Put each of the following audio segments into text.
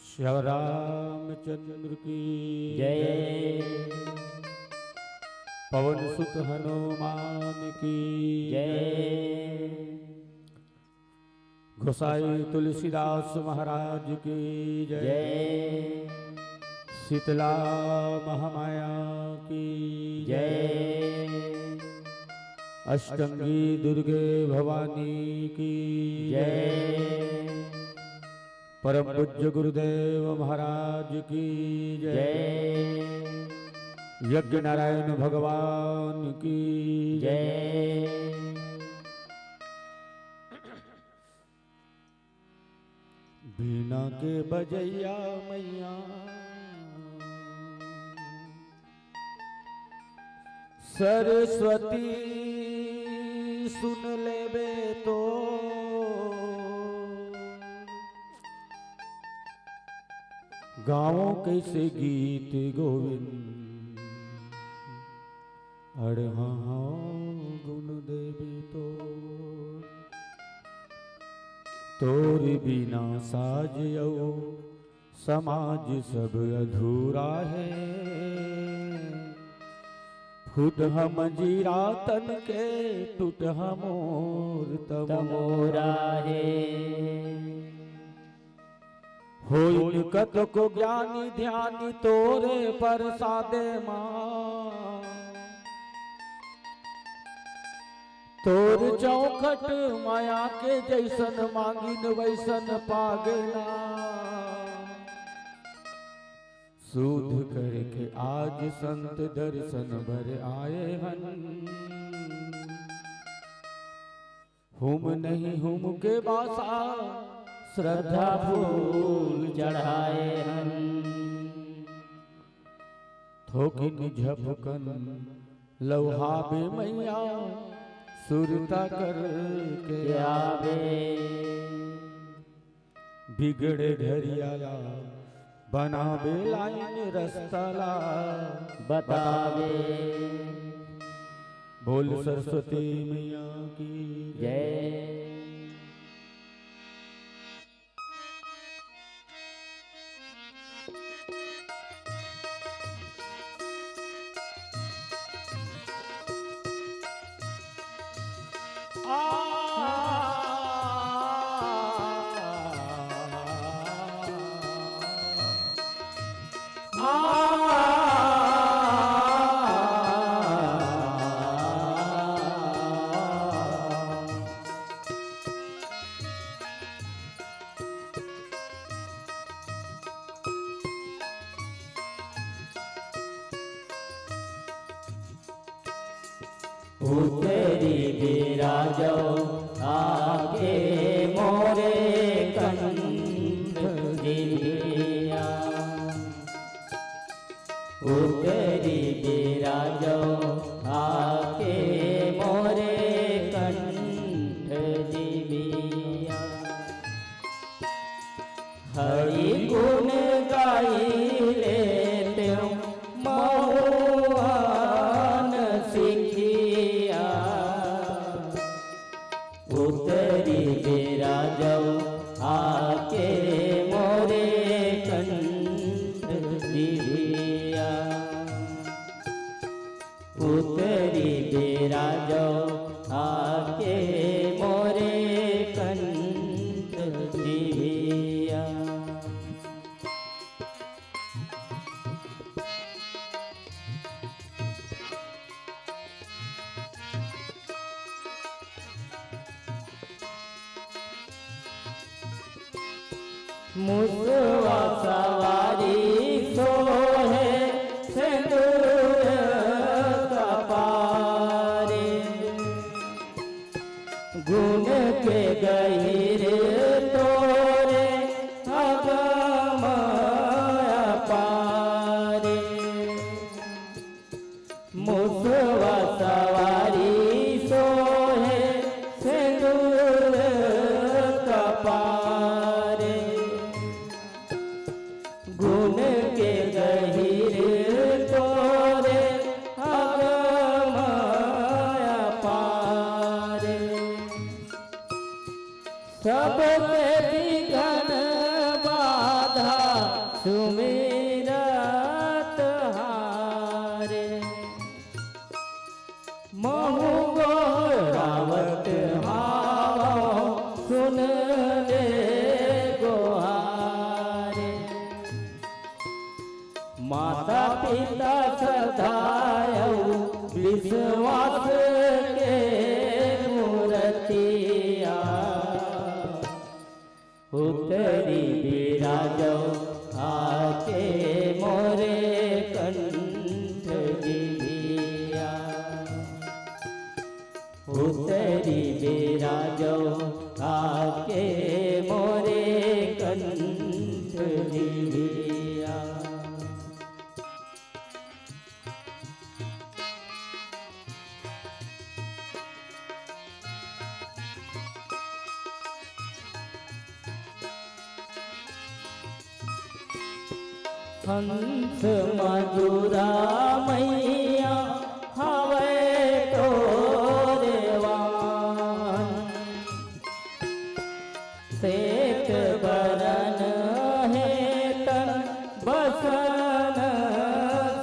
श्री रामचंद्र की जय। पवन सुत हनुमान की जय। गोसाई तुलसीदास महाराज की जय। शीतला महामाया की जय। अष्टंगी दुर्गे भवानी की जय। परम पूज्य गुरुदेव महाराज की जय। यज्ञ नारायण भगवान की जय। बीना के बजैया मैया सरस्वती सुन लेबे तो गाओ कैसे गीत गोविंद अड़हा गुण देवी तो तोरी बिना साजयो समाज सब अधूरा है। फूट हम जीरा तन के टूट हमोर तमोरा है। होई कत को ज्ञानी ध्यानी तोरे पर सादे माँ तोर चौखट माया के जैसन मांगिन वैसन पागला। सूध करके आज संत दर्शन भर आए हन। हुम नहीं हुम के बासा श्रद्धा फूल चढ़ाए हम। थोकिन झपकन लौहाबे मैया सुरता कर के आवे। बिगड़े घरियाला बनावे लाइन रस्तला बतावे। बोल सरस्वती मैया की जय। तेरी विराजो आगे मोरे कंठ दिया। तेरी विराजो आगे मोरे कंठ दिया। हरि गुण गाई लेते मोहन सिखिया। उतरी विराजो आके मोरे कंठ दिया। उतरी विराजो आके मोरे कंठ दिया। मुसवा सवारी सोहे सिंदूर माता पिता सदायऊ विश्वास के मूर्तिया उतरी विराजो आके मोरे कंठ जिभिया उतरी विराजो आके मोरे कंठ जिभिया हंस मधुरा मैया हवे तोरेवान श्वेत बरन है तन बसन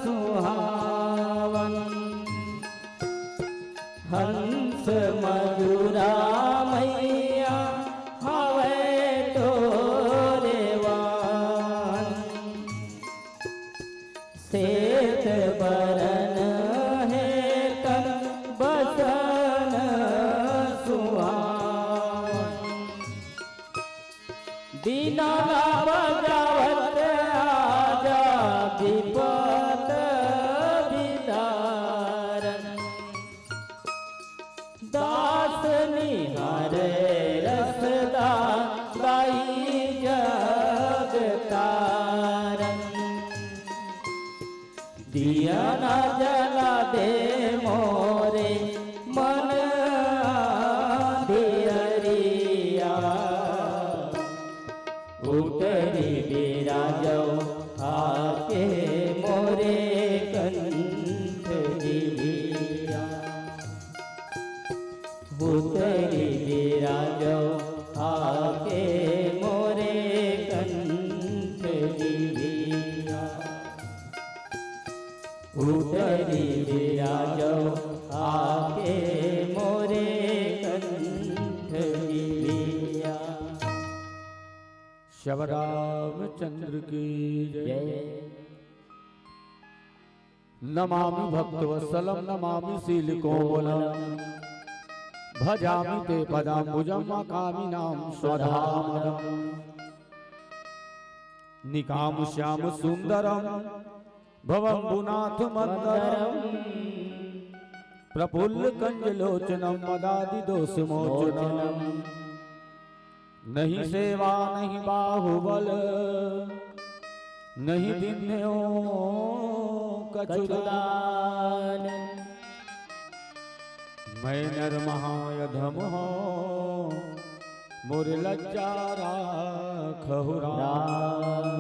सुहावन हंस मधुरा मैया हवे तोरेवान श्वेत बरन है तन बसन सुहावन बिना बजावत आजा विपत विदारन दास निहारे रसदा गाई जगतारन दिया न जला दे मोरे मन दियरिया उतरी विराजो आके मोरे कंठ जिभिया उतरी विराजो आके मोरे कंठ जिभिया उतरी विराजो आके मोरे कंठ जिभिया शिवरामचंद्र की जय। जय नमामि भक्तवत्सलं नमामि शीलकोमलं भजामि ते पदाम्बुजं कामिनां स्वधामदम् निकाम श्याम सुंदरम भवम्बुनाथ मंदरम प्रफुल्ल कंजलोचनम मदादि दोष मोचनम नहीं सेवा नहीं बाहुबल नहीं दिन्यो कचुदान मैं नर महायधम हो मोर लज्जा राखहु राम।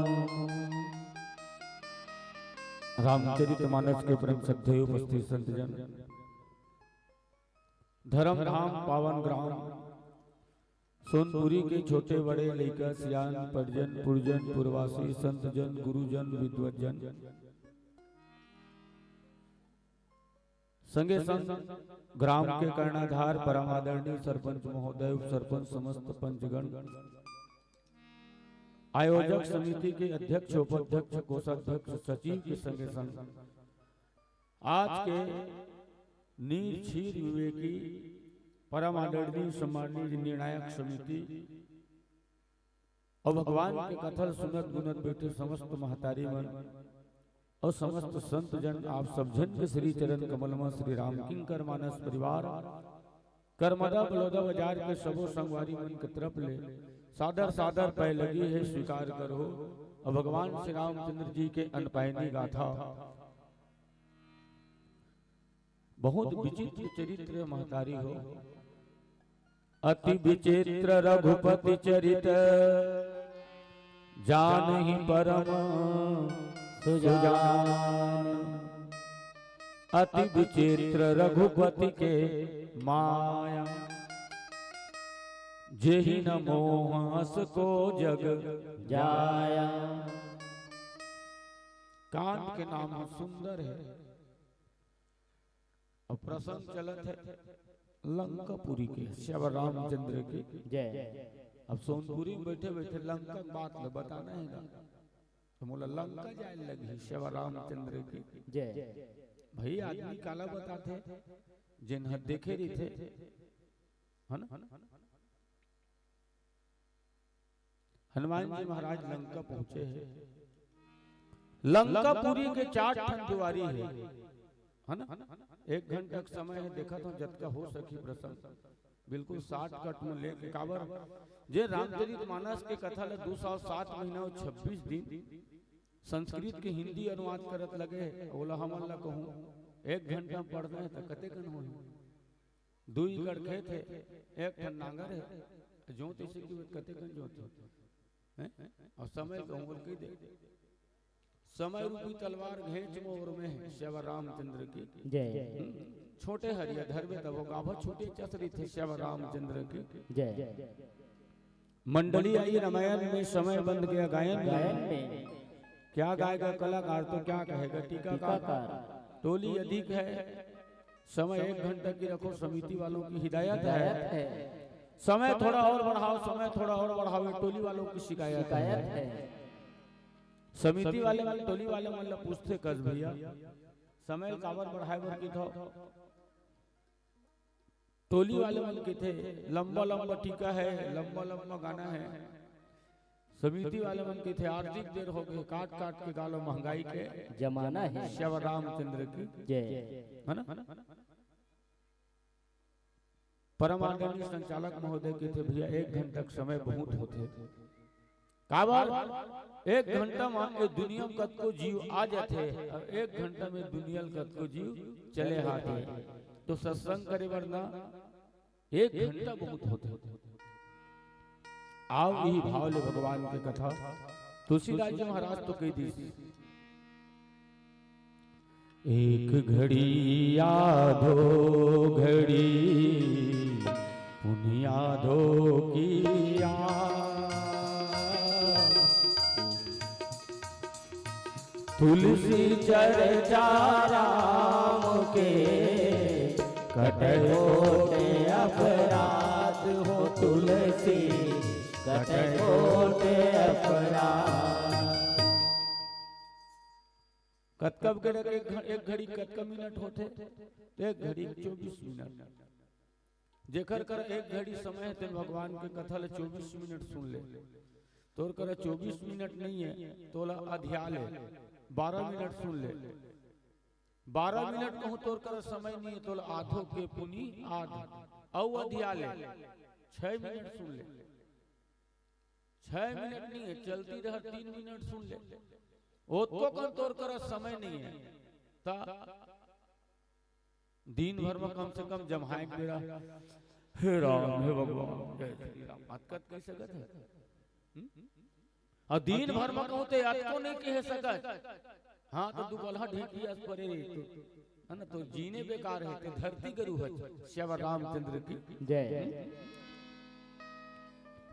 रामचरितमानस के परम श्रद्धेय उपस्थित संतजन, धर्म धाम पावन ग्राम सोनपुरी के छोटे बड़े लैका सियान परिजन पुरजन पुरवासी संतजन गुरुजन विद्वजन संगे संग ग्राम के कर्णाधार परम आदरणीय सरपंच महोदय उप सरपंच समस्त पंचगण आयोजक समिति के अध्यक्ष उपाध्यक्ष कोषाध्यक्ष सचिव के संगे संग आज के नीर क्षीर विवेकी परम आदरणीय सम्मानित निर्णायक समिति और भगवान के कथन सुनत गुनत बैठे समस्त महतारी मन और समस्त संत जन आप सब जन के श्री चरण कमल में श्री राम किंकर मानस परिवार करमदा बलौदा बाजार के सबो संगवारी मन के तरफ ले सादर सादर पै लगी है स्वीकार करो और भगवान श्री रामचंद्र जी के अनपायनी गाथा बहुत विचित्र चरित्र महतारी हो। अति विचित्र रघुपति चरित जान ही परम सुजान अति विचित्र रघुपति के माया जेहि न मोहस को जग जाया। कांत के नाम सुंदर है और प्रसंग चलत है लंकापुरी के श्याम रामचंद्र की जय। अब सोनपुरी में बैठे बैठे लंका बात बताना है ना तो मोला लंका जाए लगी शिव रामचंद्र की जय भाई आदमी काला बताते जिन देखे रही थे है ना। हनुमान जी महाराज लंका पहुंचे हैं। लंकापुरी के 4 ठन दुआरी है ना। 1 घंटा का समय है, देखा तो जतका हो सकी प्रसंग बिल्कुल 60 कट में लेके काबर जे रामचरित मानस के कथा ले 207 महीना और 26 दिन संस्कृत के हिंदी अनुवाद करत लगे। बोला हमन ला कहूं 1 घंटा पढ़ना है तो कते कन हो 2 एकड़ खेत है, 1 ठन नांगर है, जोत इसे की कते कन जोत है और समय को उम्र की दे समय रूपी तलवार घेंच मोर में है शिव रामचंद्र की जय छोटे हरिया धरवे दबो गाभा छोटे चसरी थे शिव रामचंद्र की जय। मंडली आई रामायण में समय बंद गया गायन में क्या गाएगा कलाकार तो क्या कहेगा टीकाकार। टोली अधिक है समय 1 घंटा की रखो समिति वालों की हिदायत है। समय थोड़ा और बढ़ाओ समय थोड़ा और बढ़ाओ टोली वालों की शिकायत है। समिति वाले टोली वाले मतलब पूछते कस भैया समय काबर बढ़ाए बर की थो। टोली वाले मन के थे लंबा लंबा टीका है लंबा लंबा गाना है। समिति वाले मन के थे आर्थिक देर हो गई काट काट के गालो महंगाई के जमाना है शिव रामचंद्र की जय है ना। परम आदरणीय संचालक महोदय के थे भैया 1 घंटा का समय बहुत होते काबर 1 घंटा में ये दुनिया में कत को जीव आ जाते और 1 घंटा में दुनिया कत को जीव चले आते तो सत्संग करे वरना 1 घंटा बहुत होते। आओ यही भाव ले भगवान की कथा तुलसीदास जी महाराज तो कह दी 1 घड़ी आधो घड़ी पुनिया धो किया तुलसी चर्चा राम के कटोटे अपराध हो तुलसी कटोटे अपराध। कब के 1 घड़ी कब मिनट होते 1 घड़ी 24 मिनट जेकर कर 1 घड़ी समय है भगवान के कथा ले 24 मिनट सुन ले तोर कर 24 मिनट नहीं है तोला अध्याय ले 12 मिनट सुन ले 12 मिनट कहूं तोर कर समय नहीं है तोला आधो के पुनी आध औ अध्याय ले 6 मिनट सुन ले 6 मिनट नहीं है चलती रह 3 मिनट सुन ले ओतो कर तोर कर समय नहीं है ता दिन भर में कम से कम जमाए मेरा हे राम हे भगवान जय श्री राम अतकत कह सकत है और दिन भर में कहते अतको नहीं कह सकत। हां तो दुगलहा ढेकिया परे रे तो है ना तो जीने बेकार है तो धरती गरु है शिव रामचंद्र की जय।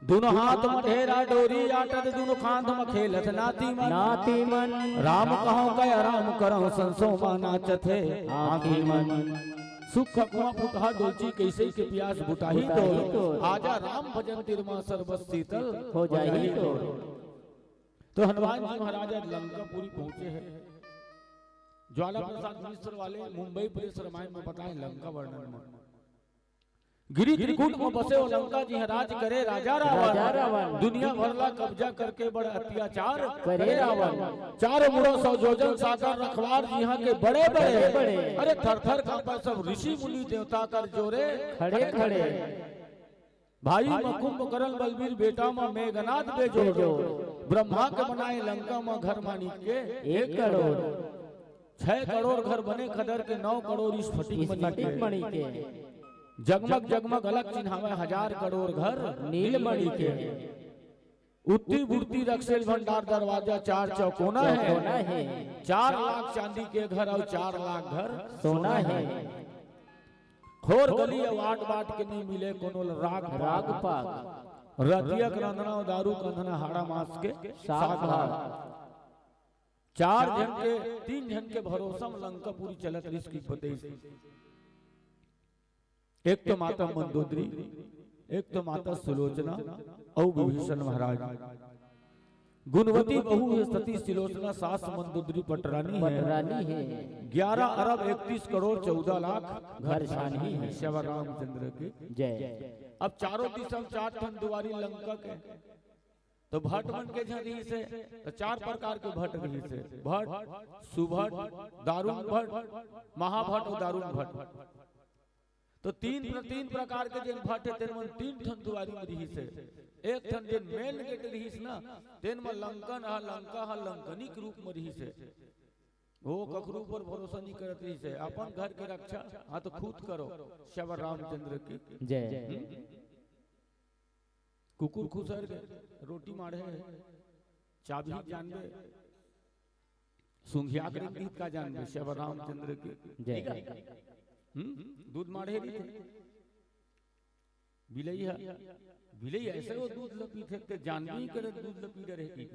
दोनों हाथ में ढेरा डोरी आटत दोनों कांध में खेलत नाती मन राम कहो कह राम करो संसो माना चथे आखी मन सुख कुआ पुटहा डोलची कैसे के प्यास बुताही तो आजा राम भजन तिरमा सर्वस शीतल हो जाही तो हनुमान जी महाराज लंकापुरी पहुंचे हैं। ज्वाला प्रसाद मिश्र वाले मुंबई पुलिस रामायण में बताए लंका वर्णन में गिरी त्रिकुट में बसे हो लंका जी राज करे राजा रावण दुनिया भरला कब्जा करके बड़ा अत्याचार करे रावण चारों मुड़ों 100 योजन सागर रखवार यहाँ के बड़े बड़े अरे थर थर कांपा सब ऋषि मुनि देवता कर जोरे खड़े खड़े भाई मकुंभ करण बलबीर बेटा में मेघनाथ बेजो ब्रह्मा के बनाए लंका में घर मानी के 1 करोड़ 6 करोड़ घर बने खदर के 9 करोड़ स्फटिक मणि के जगमग जगमग अलग चिन्हावे 1000 करोड़ घर नीलमणि के उत्ती बुर्ती रक्षेल भंडार दरवाजा 4 चौकोना है 4 लाख चांदी के घर और 4 लाख घर सोना है खोर गली वाट बाट के नहीं मिले कोनो राग पाक रतिया रंधना दारू कंधना हाड़ा मास के साथ 4 जन के 3 जन के भरोसा में लंकापुरी चलत इसकी बतई एक तो माता मंदोदरी एक तो माता सुलोचना और विभीषण महाराज गुणवती बहु है सती सिलोचना सास मंदोदरी पटरानी है। पटरानी है 11 अरब 31 करोड़ 14 लाख घर छानी है। श्यावर रामचंद्र की जय। अब चारों दिशा में 4 ठन दुआरी लंका के तो भट्ट मन के रही से तो 4 प्रकार के भट्ट रही से भट्ट सुभट दारुण भट्ट महाभट्ट और दारुण भट्ट तो तीन प्रकार के जिन भट्ट है तेन मन 3 ठन दुआरी में रही से एक ठन जिन मेन गेट रही से ना तेन में लंकन हा लंका हा लंकनिक रूप में रही से वो कखरू पर भरोसा नहीं करत रही से अपन घर के रक्षा हाँ तो खुद करो श्यावर रामचंद्र की जय। कुकुर खुसर के रोटी मारे चाबी जानबे सुंघिया के गीत का जानबे श्यावर रामचंद्र की जय। दूध मारे थे बिलई है बिलई ऐसे वो दूध लपी थे जानबे ही करे दूध लपी रहेगी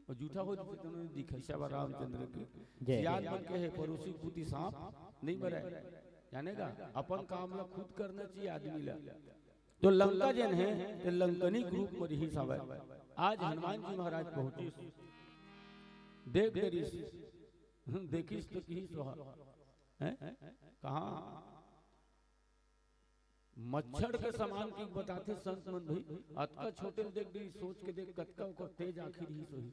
और जूठा हो जाते तो उन्होंने दिखा श्यावर रामचंद्र की याद बन के है पड़ोसी कुती सांप नहीं मरे जानेगा अपन काम ला खुद करना चाहिए आदमी ला तो लंका जन है तो लंकनी ग्रुप में रही सब आज हनुमान जी महाराज पहुंचे देख देरिस देखिस तो की सोहा हैं कहां मच्छर के समान की बताते संत मन भाई अतका छोटे देख दी सोच के देख कतका को तेज आखिर ही सोही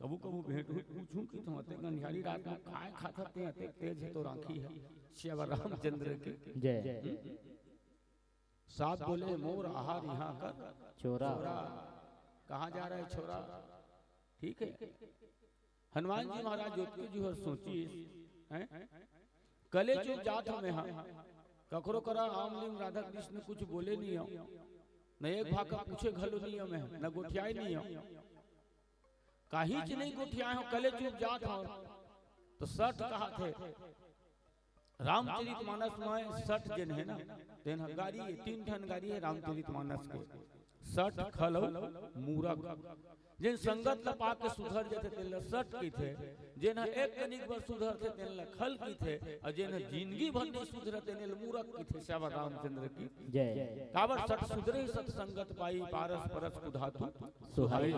कबू कबू भेंट हुई पूछूं कि तुम अते गंधियारी रात में खाए खाता ते अते तेज है तो राखी है श्यावर रामचंद्र के जय। साथ बोले मोर आहार यहाँ कर चोरा कहाँ जा रहा है छोरा ठीक है। हनुमान जी महाराज जोतके जी सोची कले चुप जात हमें हाँ ककरो करा आमलिंग राधा कृष्ण कुछ बोले नहीं हो न एक भाका पूछे घलो नहीं हमें न गोठियाई नहीं हो काही च नहीं गोठियाए हो कले चुप जात हो तो सठ कहा थे रामचरित मानस में 60 जन है ना तेन गाड़ी 3 ठन गाड़ी है रामचरित मानस के 60 खल मूरख जिन संगत ला पा के सुधर जते तेन ला 60 की थे जिन एक कनिक बार सुधर थे तेन ला खल की थे और जिन जिंदगी भर नहीं सुधर तेन ला मूरख की थे श्यावर रामचंद्र की जय। काबर 60 सुधरे सत संगत पाई पारस परस कुधातु सुहाई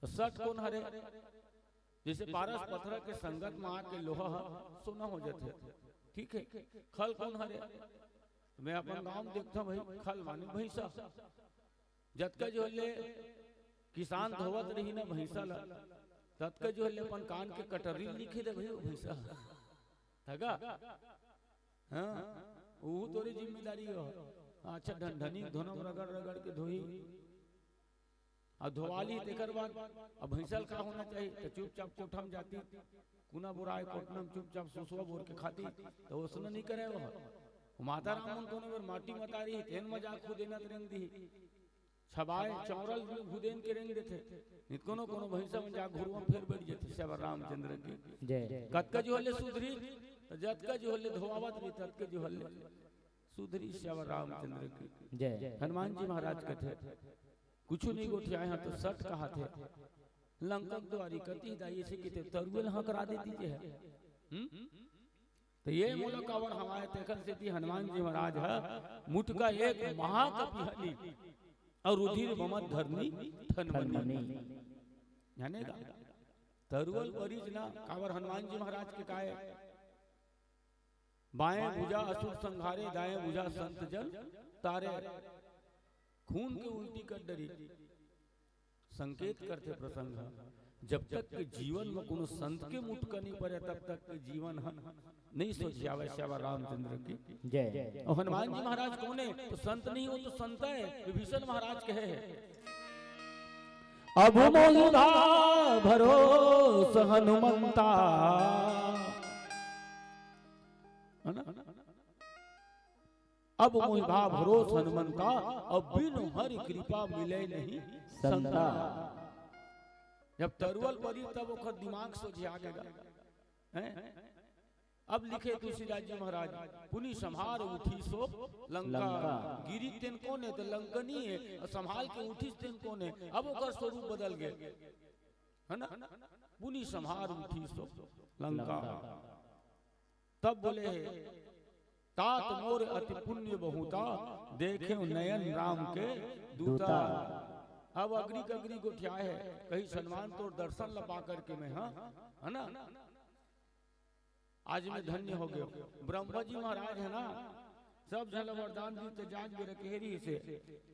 60 कौन हरे जैसे पारस पत्थर के संगत में आके लोहा सोना हो जाते ठीक है। खल कौन हरे मैं अपन गांव में देखता भाई खल माने भैंसा जतका जो ले किसान धोवत रही ना भैंसा ला ततका जो ले अपन कान के कटरी लिखे दे भाई भैंसा थगा हां वो तोरी जिम्मेदारी हो अच्छा ढंढनी धोनम रगड़ रगड़ के धोई और धोवाली तेकर बाद अब भैंसल का होना चाहिए तो चुपचाप कोठा में जाती कुना बुराए कोठना में चुपचाप सुसुआ बोर के खाती तो उसने नहीं करे वो माता राम को ने माटी मतारी तेन मजाक खुदेना रंग दी छबाए चौरल खुदेन के रंग देते नित कोनो कोनो भैंसा में जा घुरवा फिर बैठ जाते श्यावर रामचंद्र की जय। कतका जो हल्ले सुधरी तो जतका जो हल्ले धोवावत भी ततका जो हल्ले सुधरी श्यावर रामचंद्र की जय। हनुमान जी महाराज कहते कुछ नहीं गोठियाए हैं तो 60 कहा थे लंकन द्वारी कति दाई से किते तरुएल हाँ करा देती है तो ये मोला कावर हमारे तेखर से थी हनुमान जी महाराज है मुठ का एक महाकपि हनी और रुधिर बमत धरनी ठनमनी जानेगा तरुअल परिज ना कावर हनुमान जी महाराज के काए बाएं भुजा असुर संघारे दाएं भुजा संत जन तारे खून के उल्टी कर डरी संकेत करते प्रसंग जब तक के जीवन में कोनो संत के मुठ का नहीं पड़े तब तक के जीवन नहीं सोच जावे श्यावर रामचंद्र की जय। और हनुमान जी महाराज कौन है तो संत नहीं हो तो संत है विभीषण महाराज कहे अब मोहिधा भरोस हनुमंता है ना अब मोहिभा भरोस हनुमंता अब बिनु हरि कृपा मिले नहीं संता। जब तरुअल पड़ी तब ओकर दिमाग सोचे आ गया हैं अब लिखे तुलसीदास जी महाराज पुनि संहार उठी सो लंका गिरी तेन कौन है तो लंकनी है और संभाल के उठी तेन कौन है अब ओकर स्वरूप बदल गए है ना पुनि संहार उठी सो लंका तब बोले तात मोर अति पुण्य बहुता देखे नयन राम के दूता अब अगरी कगरी गोठियाए है, कहीं सम्मान तो दर्शन लपा करके मैं, हाँ है ना, आज मैं धन्य हो गया। ब्रह्मा जी महाराज है ना, सब जल वरदान दी ते जाग के रखेरी से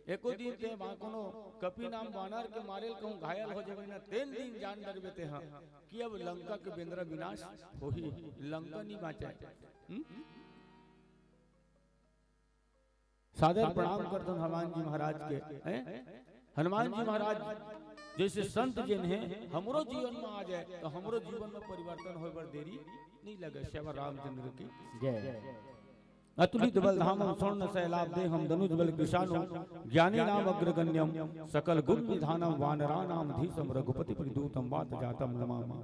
एको दिन ते कोनो कपि नाम बानर के मारेल कहूं घायल हो जावे ना, 3 दिन जान डरबेते हैं कि अब लंका के बेंद्र विनाश होही, लंका नहीं बाँचे। सादर प्रणाम करते हनुमान जी महाराज के। हनुमान जी महाराज जैसे संत जिन है हमरो जीवन में आ जाए तो हमरो जीवन में परिवर्तन होए बर देरी नहीं लगे। श्याम रामचंद्र की जय। अतुलित बलधाम स्वर्ण सैलाभ दे हम धनुज बल कृशानु ज्ञानी नाम अग्रगण्यम सकल गुण निधानम वानरा नाम धीसम रघुपति प्रदूतम वात जातम नमामि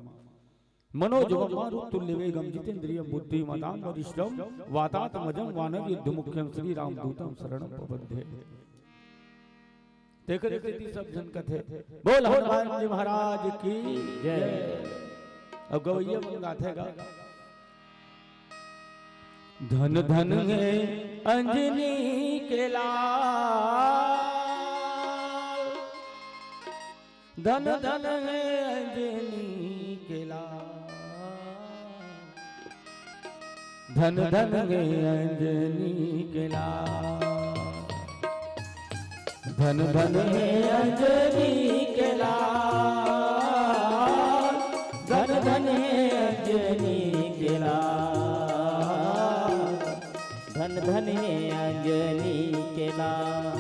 मनोजवम मारुतुल्य वेगम जितेंद्रियम बुद्धिमताम वरिष्ठम वातात्मजं वानर युद्ध मुख्यम श्री राम दूतम शरणं प्रपद्ये। देख रहे सब जन कथे बोल हनुमान जी महाराज की जय। अब गवैया मन गाथेगा, धन धन है अंजनी के लाल, धन धन है अंजनी के लाल, धन धन है अंजनी के लाल, धन धन है अंजनी के लाल, धन धन है अंजनी के लाल, धन धन है अंजनी के लाल।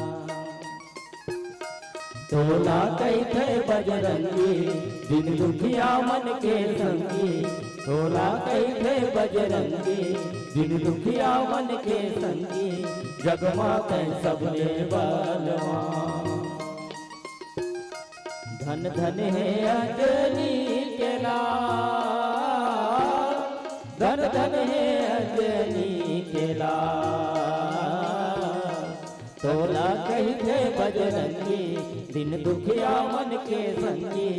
तोला कई थे बजरंगी दिन दुखिया मन के संगी, तोला कई थे बजरंगी दिन दुखिया मन के संगी, जगमाते सबने बलवान, धन धन है अंजनी के लाल, धन धन है अंजनी के लाल। तोला कही थे बजरंगी दिन दुखिया मन के संगी,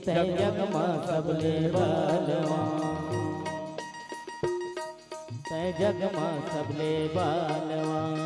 तै जगमा सबले बलवान, तै जगमा सबले बलवान।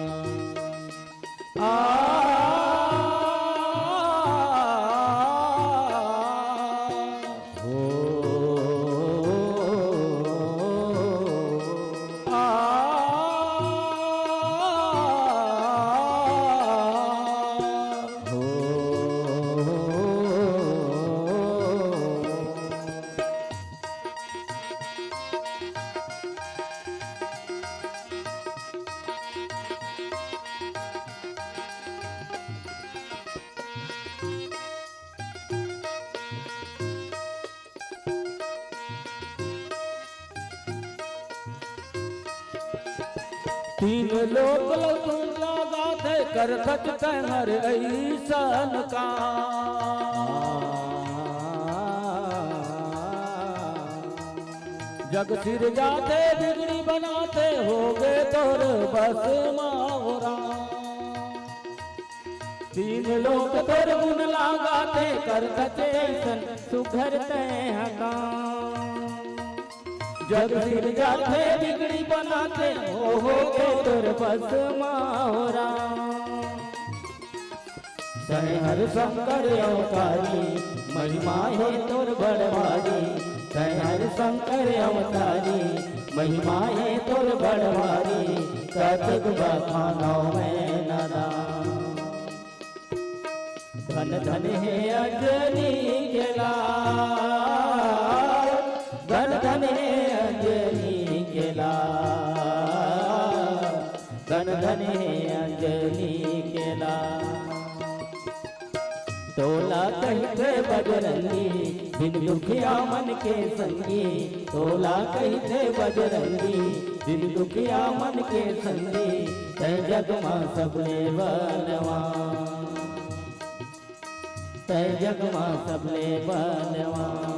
तीन लोक लगा थे कर खच हर ऐसन का, जग सिर जाते बिगड़ी बनाते हो गए तोर बस मावरा। तीन लोक तोर गुण लगाते कर खच ऐसन सुघर तय हका, जग सिर जाते बिगड़ी बनाते हो गए तोर बस मावरा। हर शंकर अवतारी महिमा है तोर बड़वारी, हर शंकर अवतारी महिमा है तोर बड़वारी, कतक बखानों में नदान, धन धन है अंजनी के लाल, धन धन है अंजनी के लाल, धन धन है अंजनी के लाल। तोला कहते बजरंगी दिन दुखिया मन के संगी, तोला कहते बजरंगी दिन दुखिया मन के संगी, तै जगमा सबले बलवान, तै जगमा सबले बलवान।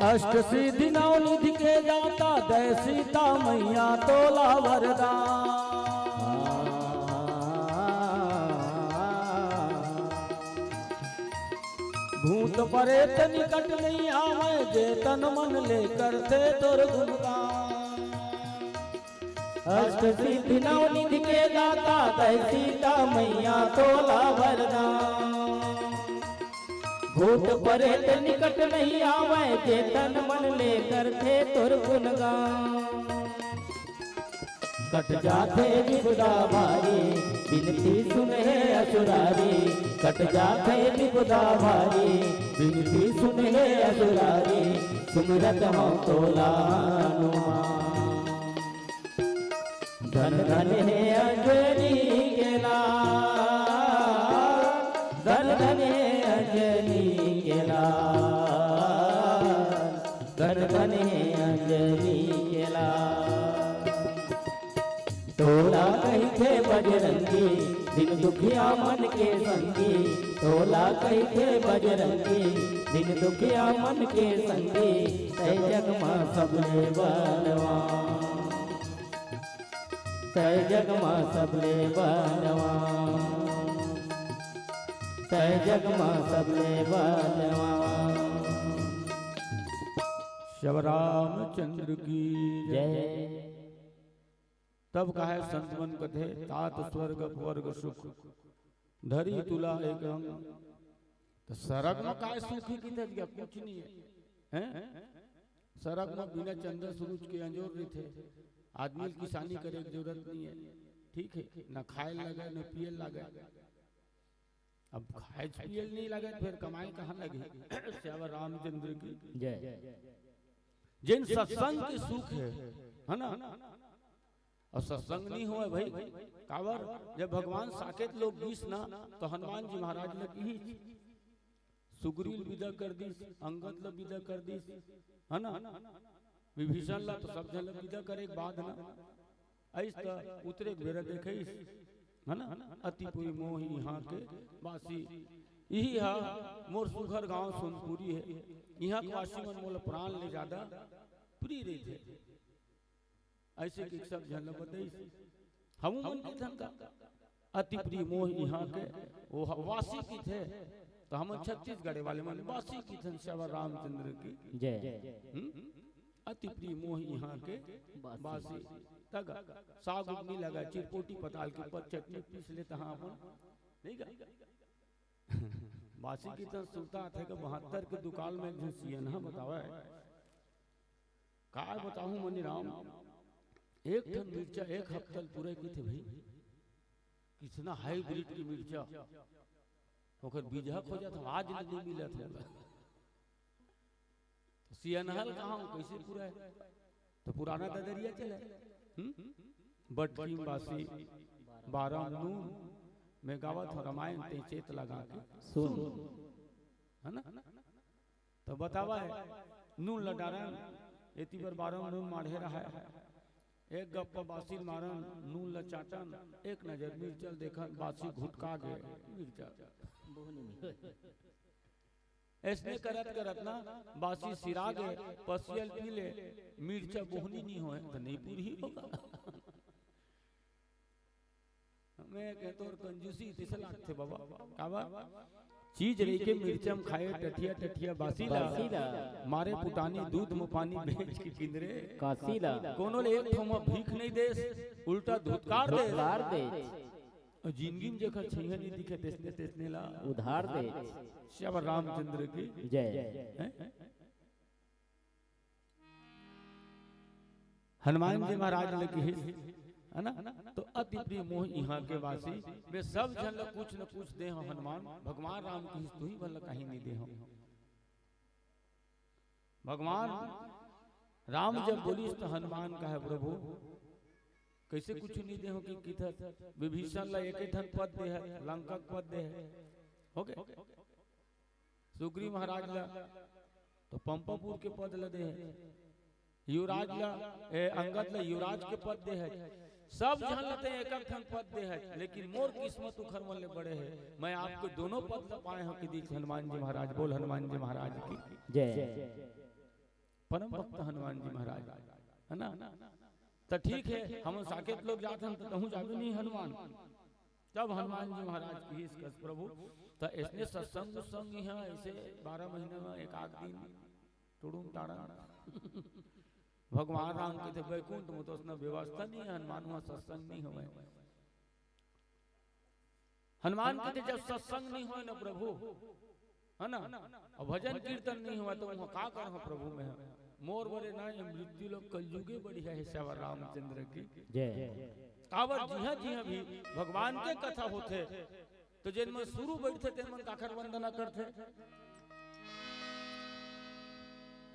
अष्ट सिद्धि नौ निधि के दाता दय सीता मैया तोला वरदान। भूत परेत निकट नहीं आवे जे तन मन लेकर थे तोर गुणगान। अष्ट सिद्धि नौ निधि के दाता दय सीता मैया तोला वरदान। भूत परेत निकट नहीं आवे जे तन मन लेकर थे तुर गुणगान। कट जाते विपदा भारी बिनती सुने असुरारी। कट जाते विपदा भारी बिनती सुने असुरारी। सुमिरत हो तोला हनुमान। धन धन है अंजनी के लाल। धन धन है अंजनी के लाल। धन धन है अंजनी के लाल। तोला कही थे बजरंगी दिन दुखिया मन के संगी। तोला कही थे बजरंगी दिन दुखिया मन के संगी। तय जग मां सबले बलवान। तय जग मां सबले बलवान। तय जग मां सबले बलवान। शिव रामचंद्र की जय। तब कहे संत मन कथे तात स्वर्ग वर्ग सुख धरी तुला एक रंग। तो सरग में काय सुखी की थे कुछ नहीं है, हैं? सरग में बिना चंद्र सूरज के अंजोर नहीं थे। आदमी किसानी करे की जरूरत नहीं है, ठीक है, न खाए लगे न पिए लगे। अब खाए पिए नहीं लगे फिर कमाई कहाँ लगी। श्याम रामचंद्र की जय। जिन सत्संग की सुख है ना, और सत्संग नहीं हुआ भाई कावर। जब भगवान साकेत लोग बीस ना तो हनुमान जी महाराज ने की सुग्रीव विदा कर दी, अंगद ला विदा कर दी, है ना, विभीषण ला तो सब जन विदा करे एक बाद ना। ऐसा उतरे बेरा देखे है ना। अतिपुरी मोही यहाँ के वासी यही है मोर सुघर गांव सोनपुरी है। यहाँ के वासी मन मोल प्राण ले ज्यादा प्रिय रही थे। ऐसे कि सब जन बताई हम मन के धंधा अति प्रिय मोह यहाँ के वो वासी की थे। तो हम छत्तीसगढ़ वाले मन वासी की थे श्याम रामचंद्र की जय। अति प्रिय मोह यहाँ के वासी तक साग नहीं लगा चिरपोटी पताल के ऊपर चटनी पीस लेता हाँ अपन नहीं गा। वासी की तरह सुनता थे कि 72 के दुकान में घुसिए ना बतावा काय बताऊं मनी राम। एक टन मिर्चा एक हफ्ता पूरे की थे भाई। कितना हाइब्रिड की मिर्चा ओकर बीजा खोजा था आज नहीं मिला था। सियानहल कहाँ कैसे पूरा है तो पुराना ददरिया चले बटकी बासी 12 नून में गावत हो रामायण ते चेत लगा के सुन है ना। तो बतावा है नून लडारन एती पर 12 नून माढ़े रहा है। एक गप्पा बासी मारन नून ल चाटन एक नजर मिर्चल देखन बासी घुटका गए मिर्चा ऐसने करत करत ना बासी सिरा गए पसियल पी ले मिर्चा बोहनी नहीं होए तो नहीं पूरी होगा। मैं कहतो और कंजूसी तिसला थे बाबा काबा चीज रही के मिर्चम खाए टठिया टठिया बासीला मारे पुटानी दूध में पानी बेच के किंदरे कासीला कोनो ले एक ठोमा भीख नहीं देस उल्टा धुतकार दे और जिंदगी में जेकर छैया नहीं दिखे तेसने तेसने ला उधार दे। श्याम रामचंद्र की जय। हनुमान जी महाराज ने कही है ना। तो अति प्रिय मोह यहाँ के वासी वे सब जन कुछ न कुछ दे हो हनुमान भगवान राम की तू ही भला कहीं नहीं दे हो। भगवान राम जब बोली तो हनुमान का है प्रभु कैसे कुछ नहीं दे हो कि किधर विभीषण ला एक ठन पद दे है लंका पद दे है हो गए। सुग्रीव महाराज ला तो पंपापुर के पद ल दे है। युवराज ला अंगद ला युवराज के पद दे है। सब जन लेते एक एक ठन पद दे है लेकिन मोर किस्मत उखर मन ले बड़े है। मैं आपको दोनों पद ल पाए हो कि दीख हनुमान जी महाराज बोल हनुमान जी महाराज की जय। परम भक्त हनुमान जी महाराज, है ना। तो ठीक है, हम साकेत लोग जाते हैं तो जाबे नहीं हनुमान। तब हनुमान जी महाराज की इसका प्रभु तो इसने सत्संग संग यहाँ ऐसे 12 महीने में एक आध दिन टुड़ुम टाड़ा भगवान राम के थे वैकुंठ में, तो उसने व्यवस्था नहीं है, हनुमान वहां सत्संग नहीं हुए। हनुमान के थे जब सत्संग नहीं हुए ना प्रभु, है ना, और भजन कीर्तन नहीं हुआ तो वहां का कर प्रभु में मोर बड़े ना मृत्यु लोग कलयुगे बढ़िया है श्यावर रामचंद्र की जय। कावर जी हाँ भी भगवान के कथा होते तो जिनमें शुरू बैठते थे मन काखर वंदना करते।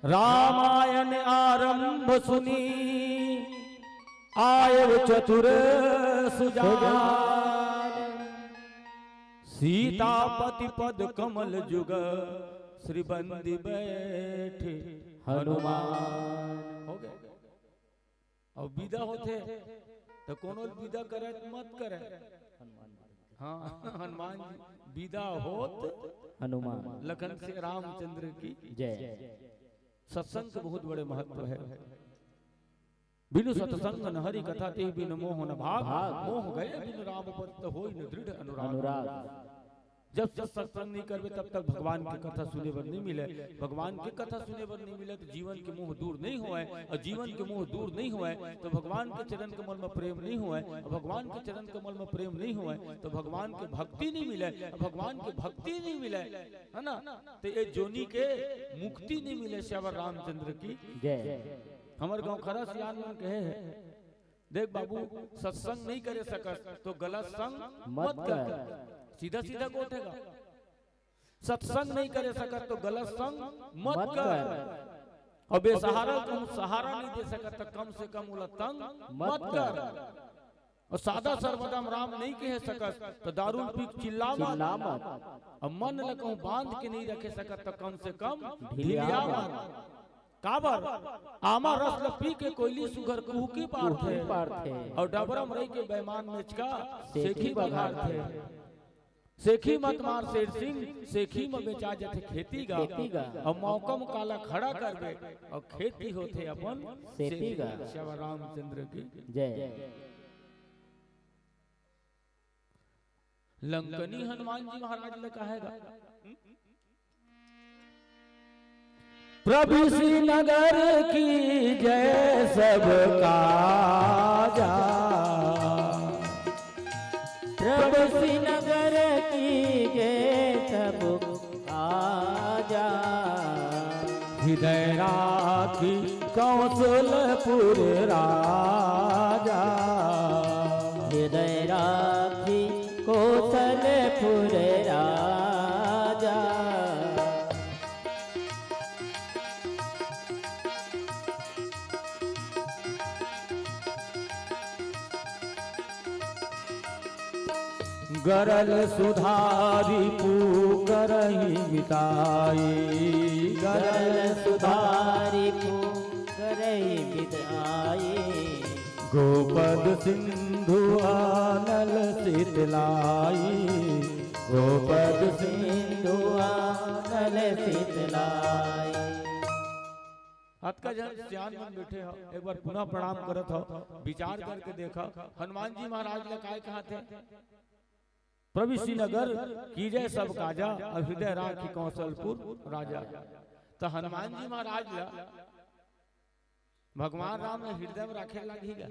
रामायण आरंभ सुनी आयव चतुर सुजान, सीतापति पद कमल जुग श्री बंदी बैठे हनुमान। हो गए। अब विदा होते तो कोनो विदा करे मत करे, हाँ हनुमान जी विदा होत हनुमान, लखन से रामचंद्र की जय। सत्संग के बहुत बड़े महत्व है। बिनु सत्संग न हरि कथा ते बिनु मोह न भाग, मोह गए बिनु राम पद होई न दृढ़ अनुराग। जब तक सत्संग नहीं करवे तब तक भगवान की कथा सुने पर नहीं मिले। भगवान की कथा सुने पर नहीं मिले तो जीवन के मोह दूर नहीं हुए, और जीवन के मोह दूर नहीं हुए तो भगवान के चरण कमल में प्रेम नहीं हुए, और भगवान के चरण कमल में प्रेम नहीं हुए तो भगवान की भक्ति नहीं मिले, भगवान की भक्ति नहीं मिले, है ना, तो ये जोनी के मुक्ति नहीं मिले। श्यावर रामचंद्र की जय। हमारे गाँव खरा सियान में कहे है, देख बाबू सत्संग नहीं करे सकत तो गलत संग मत कर, सीधा सीधा को उठेगा। सत्संग नहीं करे सकत तो गलत संग मत कर, और बेसहारा को सहारा नहीं दे सकत तो कम से कम उलट तंग मत कर, और सादा सर्वदम राम नहीं कह सकत तो दारू पी चिल्ला मत, और मन ल कहूं बांध के नहीं रखे सकत तो कम से कम ढिलिया मत। काबर आमा रस ल पी के कोयली सुगर कुहू की पार थे, और डबरम रही के बेमान मेचका सेखी बघार थे। सेखी मत मार शेर सिंह, सेखी में बेचा जाते खेती गा, और मौकम काला खड़ा कर बे और खेती होते अपन सेती गा। श्यावर रामचंद्र की जय। लंकनी हनुमान जी महाराज ने कहेगा, प्रभु श्रीनगर की जय सब काजा, प्रभु श्रीनगर की जय सब काजा, हृदय राखी कौशलपुर राजा, हृदय राखी कौशलपुर राजा। गरल सुधारी पुकरहि मिताई, गरल सुधारी पुकरहि मिताई, गोपद सिंधु आनल शीतलाई, गोपद सिंधु आनल शीतलाई। हाथ का जन सियान मन बैठे हो, एक बार पुनः प्रणाम करत हो, विचार करके देखा हनुमान जी महाराज ने काय कहा थे, प्रभु श्रीनगर कीजय सब काजा, और हृदय राखी कौशलपुर राजा। तो हनुमान जी महाराज ला भगवान राम ने हृदय में रखे लगेगा,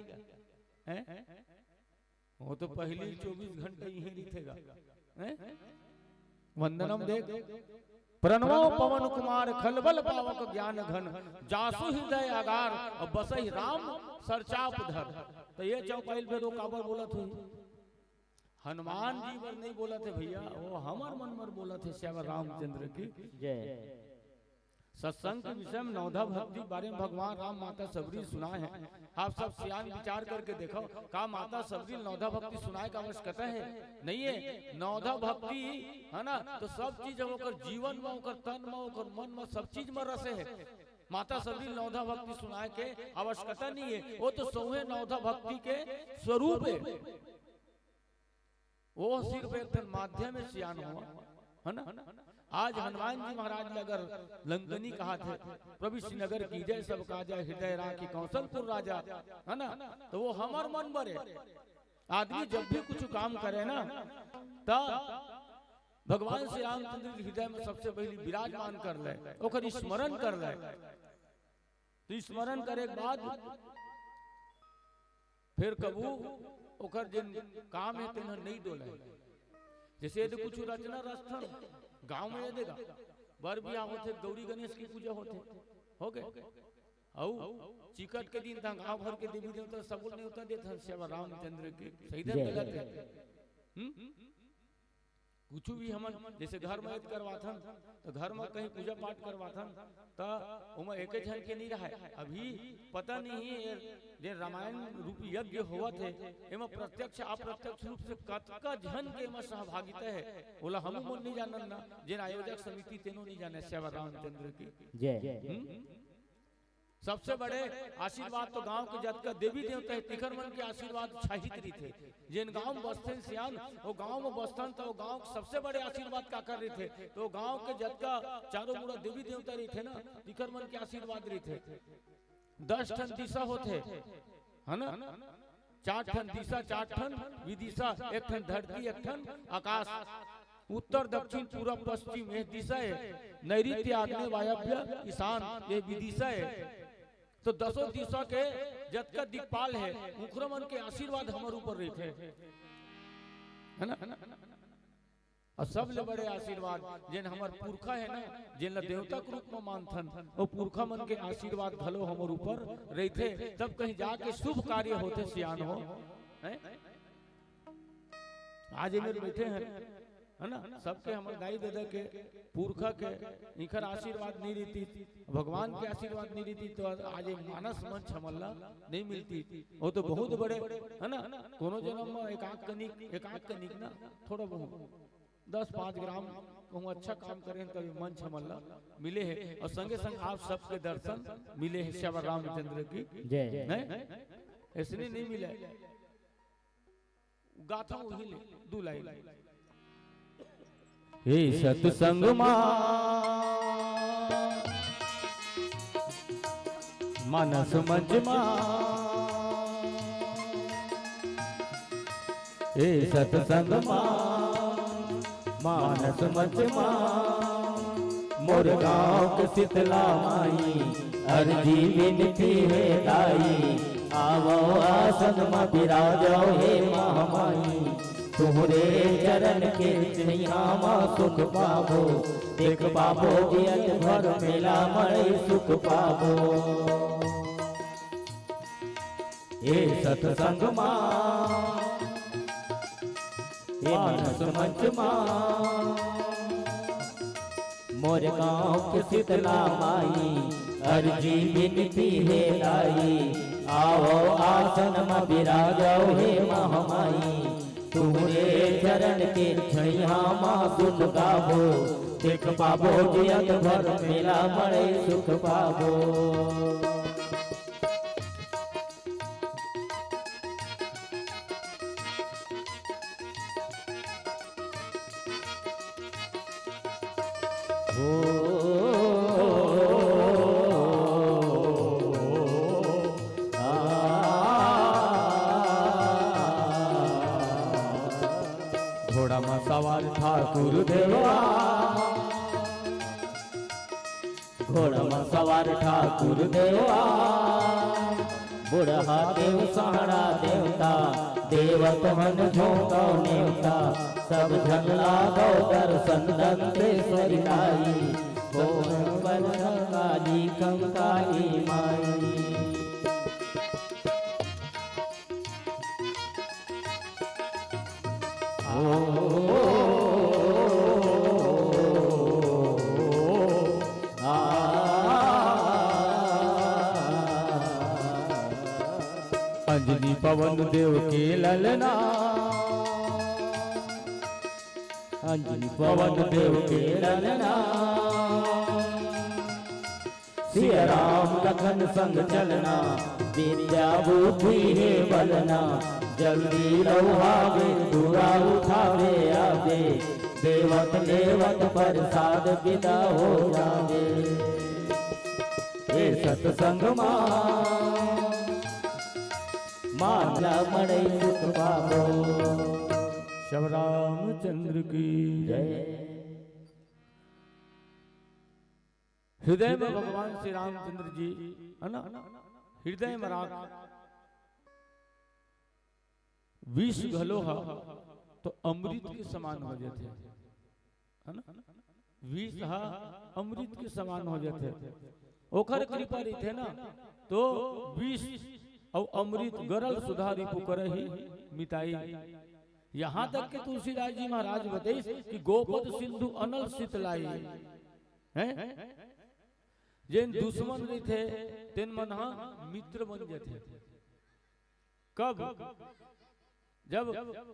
वो तो पहली 24 घंटे यही लिखेगा। वंदनम देख, प्रणवो पवन कुमार खलबल पावक ज्ञान घन, जासु हृदय आगार और बसहि राम सरचाप धर। तो ये चौपाइल पे दो काबर बोला थे, हनुमान जी पर नहीं बोला थे भैया, वो हमार मन पर बोला थे श्यावर रामचंद्र की जय। सत्संग के विषय में नवधा भक्ति बारे में भगवान राम माता सबरी सुनाए हैं। आप सब सियान विचार करके देखो, का माता सबरी नवधा भक्ति सुनाए का आवश्यकता है नहीं है। नवधा भक्ति है ना, तो सब चीज होकर जीवन में होकर तन में होकर मन में सब चीज में रसे है। माता सबरी नवधा भक्ति सुनाए के आवश्यकता नहीं है, वो तो सौहे नवधा भक्ति के स्वरूप है। वो सिर्फ एक माध्यम में सियान हुआ, है ना। आज हनुमान जी महाराज ने अगर लंकनी कहा थे प्रभु श्रीनगर की जय सब काजा हृदय राखी कौशलपुर राजा, है ना, तो वो हमार मन बरे। आदमी जब भी कुछ काम करे ना तो भगवान श्री रामचंद्र के हृदय में सबसे पहले विराजमान कर ले, ओकर स्मरण कर ले। तो स्मरण करे के बाद फिर कबू ओकर जिन काम है तेन नहीं डोले। जैसे यदि कुछ रचना रस्थन गांव में ये देगा बर बियाह होते, गौरी गणेश की पूजा होते, हो गए औ चिकट के दिन था गांव भर के देवी देवता सब नहीं होता देते सेवा रामचंद्र के सही गलत है। कुछ भी हम जैसे घर में करवाथन तो घर में कहीं पूजा पाठ करवाथन तो उमा एक जन के नहीं रहा। अभी पता नहीं ये रामायण रूपी यज्ञ हुआ थे, एमा प्रत्यक्ष अप्रत्यक्ष रूप से कतका जन के एमा सहभागिता है, बोला हम नहीं जानन ना, जिन आयोजक समिति तेनो नहीं जाने सेवा रामचंद्र की जय। सबसे बड़े आशीर्वाद तो गांव के जत का देवी देवता है तिखर मन के आशीर्वाद छाहित रही थे। जिन गांव में बसते सियान वो गांव में बसतन तो गांव सबसे बड़े आशीर्वाद का कर रहे थे। तो गांव के जत का चारों मुड़ा देवी देवता रही थे ना, तिखर मन के आशीर्वाद रही थे। 10 ठन दिशा होते है ना, 4 ठन दिशा 4 ठन विदिशा, 1 ठन धरती 1 ठन आकाश, उत्तर दक्षिण पूर्व पश्चिम ये दिशा है, नैऋत्य आग्नेय वायव्य ईशान ये विदिशा है। तो 10 दिशा के जत का दिक्पाल है, मुखरमन के आशीर्वाद हमारे ऊपर रहते है ना। और सबले बड़े आशीर्वाद जिन हमार पुरखा है ना, जिन देवता के रूप में मानथन, वो पुरखा मन के आशीर्वाद भलो हमारे ऊपर रहते, तब कहीं जाके शुभ कार्य होते सियान हो। आज मेरे बैठे हैं है ना, सबके हमारे दाई दादा के पुरखा के इनकर आशीर्वाद नहीं रहती, भगवान के आशीर्वाद नहीं रहती तो आज मानस मन छमल्ला नहीं मिलती। वो तो बहुत बड़े है ना, कोनो जन्म में एक आंख कनिक ना थोड़ा बहुत 10-5 ग्राम कहूँ अच्छा काम करें तभी मन छमल्ला मिले है। और संगे संग आप सबके दर्शन मिले है श्री रामचंद्र की जय। ऐसे नहीं मिले गाथा वही ले दुलाई हे सत्संग मानस मंच हे सत्संग मानस मंच मोर गाँव के शीतला माई अर्जी विनती है दाई, आवो आसन में विराजो हे महामाई, तुहरे चरण के छैया में सुख पाबो, देख पाबो जियत भर मेला मड़े सुख पाबो। हे सत्संग मानस मंच मोर गाँव के शीतला माई अर्जी विनती है दाई, आओ आसन में विराजो हे महामाई, तुमरे चरण के छैया माँ सुख गाबो, देख पाबो जियत भर मेला मड़े सुख पाबो। घोड़ा में सवार ठाकुर देवा, घोड़ा में सवार ठाकुर देवा, बुढ़ा देव सहारा देवता, देवत मन झोंका नेवता, सब जन लागो दर्शन दंतेश्वरी दाई, गोबर काली कंकाली माई। अंजनी पवन देव के ललना, अंजनी पवन देव के ललना, सिया राम लखन संग चलना, विद्या बुद्धि है बलना, जल्दी रहुआवे दूरा उठावे आवे, देवत लेवत प्रसाद विदा हो जावे। ए सत्संग माला मड़े सुख पावो। श्री रामचंद्र की जय। हृदय में भगवान श्री रामचंद्र जी है ना, हृदय में राख विष घलो हा तो अमृत के समान हो जाते है ना, विष हा अमृत के समान हो जाते। ओखर कृपा रही ना तो विष और अमृत गरल सुधा रिपु करहि मिताई। यहाँ तक कि तुलसीदास जी महाराज बताइए कि गोपद सिंधु अनल शीतलाई हैं, जिन दुश्मन रहे थे तेन मन मित्र बन जाते। कब? जब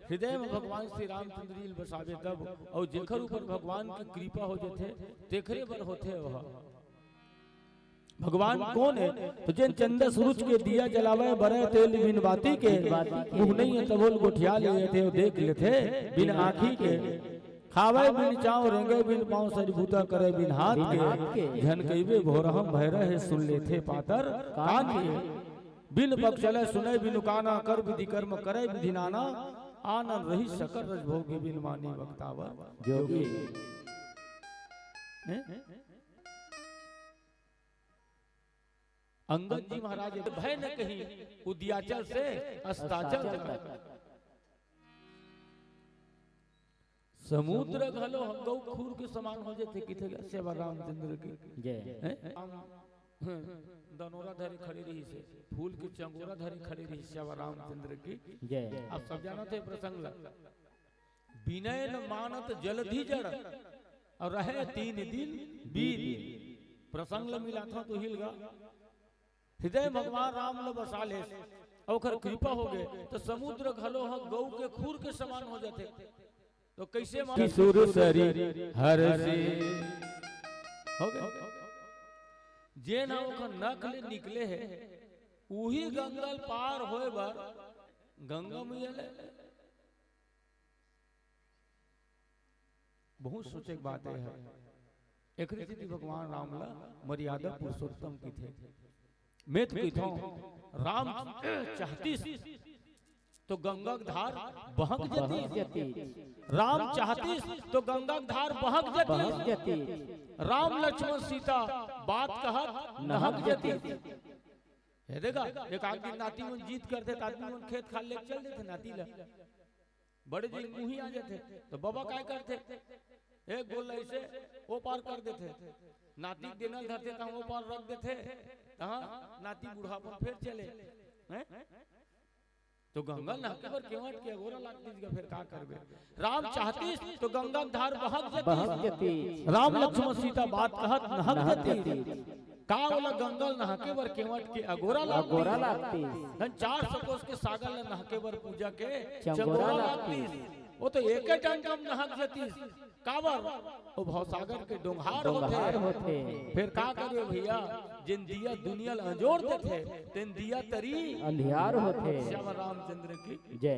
हृदय में भगवान श्री रामचंद्र जी बसावे तब, और जेखर ऊपर भगवान की कृपा हो जाते तेखरे बर होते वह भगवान कौन है? तो जिन चंदा सूरज के दिया जलावे बरे तेल बिन बाती के, मुँह नहीं है तबोल गोठिया ले थे देख लेते बिन आँखी के, खावे बिन चाव रेंगे बिन पाँव सजभूता करे बिन हाथ के, झनकैबे भोरहम भैरह है सुन लेते पातर कान के, बिन पग चले सुने बिनु काना कर विधि कर्म करे विधि नाना, आनंद रही सकल रज भोगी बिन मानी वक्तावर जोगी। अंगद जी महाराज भय न कहीं उद्याचल से अस्ताचल तक, समुद्र घलो हम गौ खूर के समान हो जाते किथे सेवा रामचंद्र की जय। दनोरा धरे खड़ी रही से, फूल की चंगोरा धरे खड़ी रही सेवा रामचंद्र की जय। आप सब जाना थे प्रसंग विनय न मानत जलधि जड़ और रहे 3 दिन बीत। प्रसंग मिला था तो हिलगा हृदय भगवान राम ल बसा ले और कृपा हो गए तो समुद्र घलो गौ के खूर के समान हो जाते। तो कैसे किशोर सरी हर से हो गए जे ना ओकर नख ले निकले है उही गंगल पार होए बर गंगा मैया ले। बहुत सोचे की बात है। एक रीति भगवान राम ला मर्यादा पुरुषोत्तम की थे। मैं तो कहता हूँ राम चाहती तो गंगा धार बहक जाती, राम चाहती तो गंगा धार बहक जाती, राम लक्ष्मण सीता बात कहत नहक जाती। ये देखा एक आदमी नाती मन जीत करते आदमी मन खेत खाल लेके चल देते नाती ला, बड़े जी मुही आ जाते तो बाबा क्या करते एक गोल ऐसे वो पार कर देते, नाती देना धरते तो वो पार रख देते, नाती बुढ़ापन फिर चले हैं? तो गंगा नहके पर केवट के गोरा लाग दीजिएगा फिर का करबे। राम चाहती तो गंगा धार बहक जाती, राम लक्ष्मण सीता बात कहत नहक जाती। का वाला गंगल नहके बर केवट के अगोरा लागती, 400 कोस के सागर ले नहके बर पूजा के चंगोरा लागती। वो तो एक टन नहक जाती काबर ओ भवसागर के डोंघार होते। फिर का करे भैया जिन दिया दुनिया अंजोर देते तेन दिया तरी अंधियार होते। श्याम रामचंद्र की जय।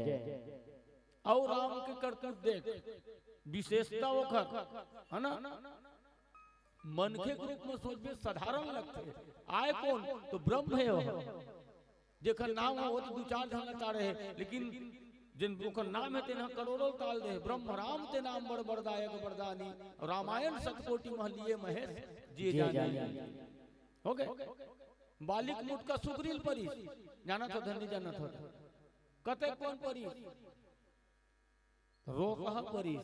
और राम के करतूत देख विशेषता ओखर है ना, मन के रूप में सोचबे साधारण लगते आए कौन तो ब्रह्म है वो जेकर नाम हो तो 2-4 ढंग तारे है, लेकिन जिन ओकर नाम है तेना करोड़ों ताल दे। ब्रह्म राम ते नाम बड़ बड़दायक बरदानी, रामायण सतकोटि महलिए महेश जिए जानी। हो गए बालिक मुठ का सुग्रील परी जाना था धनी जाना था कते कौन परी रो कहा परी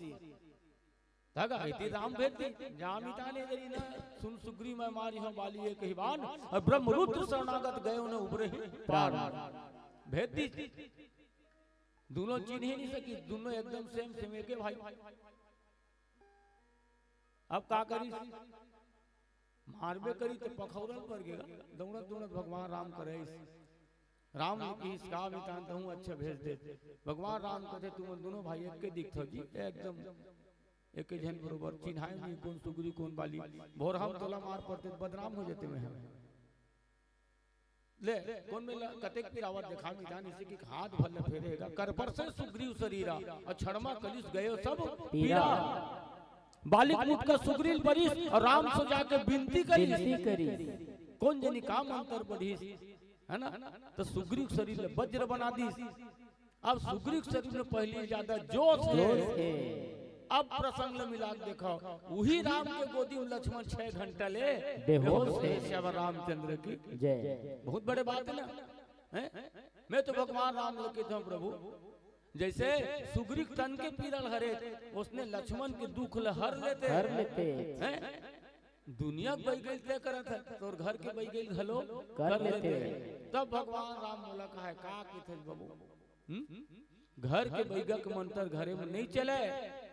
धागा इति राम भेदी जामिताने जरी ना सुन सुग्री मैं मारी हूं बाली एक ही बाण और ब्रह्म रुद्र शरणागत गए उन्हें उबरे प्राण भेदी। दोनों चिन्ह ही नहीं सकी, दोनों एकदम सेम सेम एक भाई। अब का करी मारबे करी तो पखौरल पर गया दौड़त दौड़त भगवान राम करे राम की इसका वितांत हूँ अच्छा भेज दे। भगवान राम कहते तुम दोनों भाई एक के दिखते जी एकदम एक जन बरोबर चिन्हाए नहीं कौन सुगरी कौन बाली भोर हम तोला मार पड़ते बदनाम हो जाते में ले कौन में कतेक पिरावत देखा मैदान इसी की हाथ भले फेरेगा कर पर से सुग्रीव शरीरा और छड़मा कलिस गए सब पीरा बालिक मुख का सुग्रीव परिस और राम सो जाके विनती करी कौन जनी काम अंतर बढ़ीस है ना तो सुग्रीव शरीर में वज्र बना दी। अब सुग्रीव शरीर में पहले ज्यादा जोश है। अब प्रसंग में मिला देखो वही राम के गोदी में लक्ष्मण 6 घंटा ले बेहोश है श्याम रामचंद्र की जय। बहुत बड़े बात है ना। मैं तो भगवान राम लोग कहता हूँ प्रभु जैसे सुग्रीव तन के पीड़ल हरे उसने लक्ष्मण के दुख हर लेते दुनिया बह गई तय करत है तो घर के बह गई हलो कर लेते। तब भगवान राम बोला कहा का की थे बाबू घर के बैगा के मंत्र घरे में नहीं चले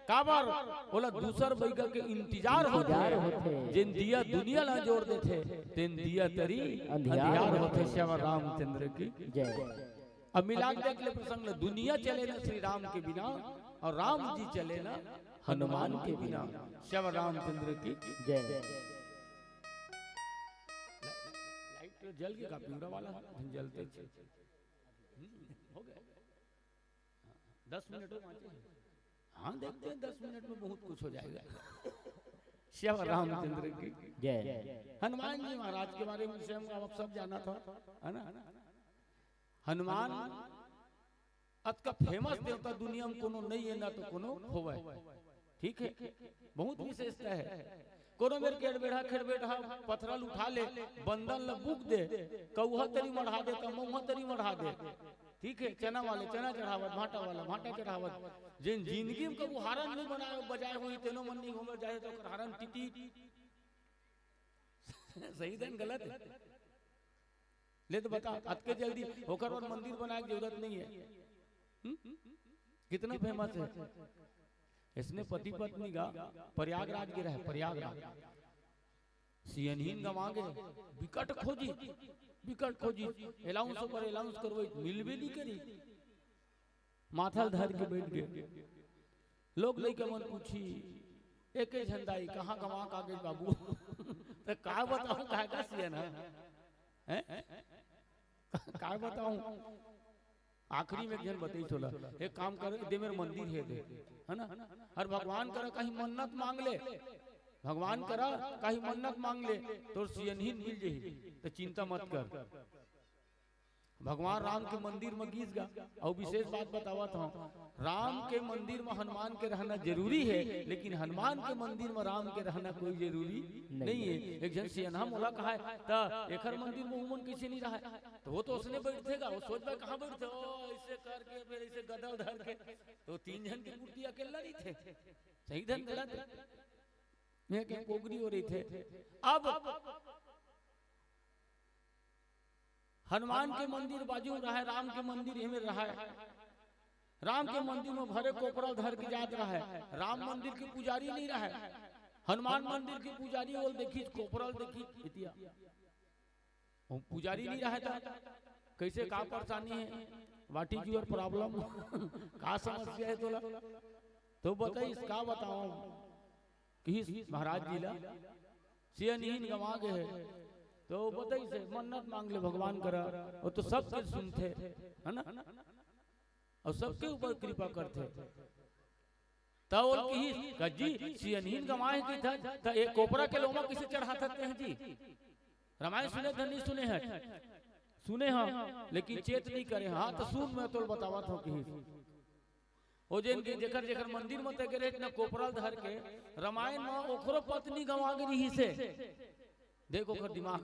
काबर बोला दूसर बैगा के इंतजार होते जिन दिया दुनिया ला जोड़ देते तेन दिया तरी अंधियार होते श्याम रामचंद्र की जय। अब मिलान देख ले प्रसंग दुनिया चले ना श्री राम के बिना और राम जी चले ना हनुमान के बिना श्याम रामचंद्र की जय। लाइट तो जल के का पूरा वाला जलते हो गए 10 मिनट में हाँ देखते हैं 10 मिनट में बहुत कुछ हो जाएगा। श्याम रामचंद्र की जय। हनुमान जी महाराज के बारे में स्वयं आप सब जाना था है ना। हनुमान अत का फेमस देवता दुनिया में कोनो नहीं है ना तो कोनो होवे ठीक है। बहुत विशेषता है कोनो मेरे केड़ बैठा पथरल उठा ले बंदन ल बुक दे कौहा तरी मढ़ा दे कमौहा तरी मढ़ा दे ठीक है। चना वाले चना चढ़ावत भाटा वाला भाटा चढ़ावत जिन जिंदगी में कबू हारन नहीं बनाए बजाए हुई तेनो मन नहीं घूमे जाए तो हारन टिटी सही धन गलत है ले तो बता अतके जल्दी होकर और मंदिर बनाने की जरूरत नहीं है। कितना फेमस है इसने पति पत्नी का प्रयागराज गिरा है प्रयागराज सियनहीन गवागे विकट खोजी अलाउंस पर अलाउंस करवे मिलबे नहीं करी माथल धर के बैठ गए लोग लेके मन पूछी एक झंडाई कहाँ गवा का गई बाबू तो का बताऊं कहा का सियन है का बताऊं आखिरी में एक जन बताई छोला एक काम कर दे मेरे मंदिर है ना हर भगवान करे कहीं मन्नत मांग ले भगवान करा कहीं मन्नत मांग ले तो सियनहीन मिल जाही तो चिंता मत कर। भगवान राम के मंदिर में गीस गा और विशेष बात बतावा था राम के मंदिर में हनुमान के रहना जरूरी है लेकिन हनुमान के मंदिर में राम के रहना कोई जरूरी नहीं है। एक जन सियनहा मोला कहा है तो एकर मंदिर में उमन किसी नहीं रहा तो वो तो उसने बैठेगा वो सोच पाए कहाँ बैठते ऐसे करके फिर ऐसे गदल धर के तो 3 जन की मूर्ति अकेला नहीं थे सही धन गलत मैं क्या पोगरी हो रही थे। अब हनुमान के मंदिर बाजू रहा है राम के मंदिर में रहा है राम के मंदिर में भरे कोपरा धर के जात रहा है राम मंदिर के पुजारी नहीं रहा है हनुमान मंदिर के पुजारी और देखी कोपरा देखी इतिया पुजारी नहीं रहा था कैसे का परेशानी है व्हाट इज योर प्रॉब्लम का समस्या है तोला तो बताइए का बताओ कि महाराज जी ला सियनहीन गवा गए है तो बताइए से मन्नत मांग ले भगवान करा और तो सब कुछ सुनते है ना और सबके ऊपर कृपा करते तब की जी सियनहीन गवाए की था तो एक कोपरा के लोमा किसे चढ़ा सकते हैं जी रामायण सुने थे नहीं सुने हैं सुने हाँ लेकिन चेत नहीं करे हाँ तो सुन मैं तो बतावा था कि ओ जेन के जेकर जेकर मंदिर में ते गरे इतना कोपरा धर के रामायण में ओकरो पत्नी गवा गई से देखो कर दिमाग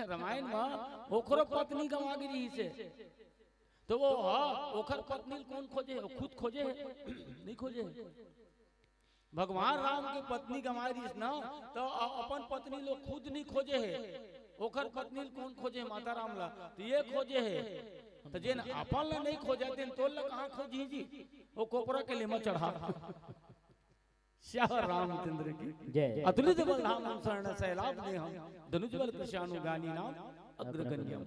रामायण में ओकरो पत्नी गवा गई से तो वो हाँ ओकर पत्नी कौन खोजे खुद खोजे नहीं खोजे भगवान राम की पत्नी गवा रही ना तो अपन पत्नी लोग खुद नहीं खोजे है ओकर पत्नी कौन खोजे माता राम ला तो ये खोजे है तो जेन अपन ला नहीं खोजा तेन तोल ला कहां खोजी जी वो कोपरा के लेमा चढ़ा श्याम रामचंद्र की जय। अतुलित बल धाम शरण सैलाब ने हम धनुज बल कृष्णानु गानी नाम अग्रगण्यम।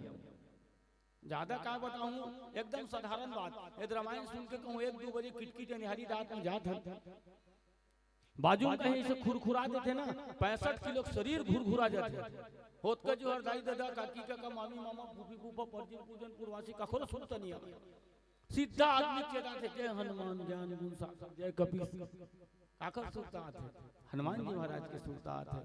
ज्यादा क्या बताऊं एकदम साधारण बात यदि रामायण सुन के कहूं 1-2 बजे किटकिट निहारी रात में जात है बाजू में कहीं से खुरखुरा देते ना 65 किलो शरीर घुरघुरा जाते होत का जो हर दाई दादा काकी काका मामी मामा फूफी फूफा परजिन पूजन पूर्वासी कखरो सुनता नहीं आ सीधा आदमी चेता थे जय हनुमान ज्ञान गुण सागर जय कपीस काकर सुनता थे हनुमान जी महाराज के सुनता थे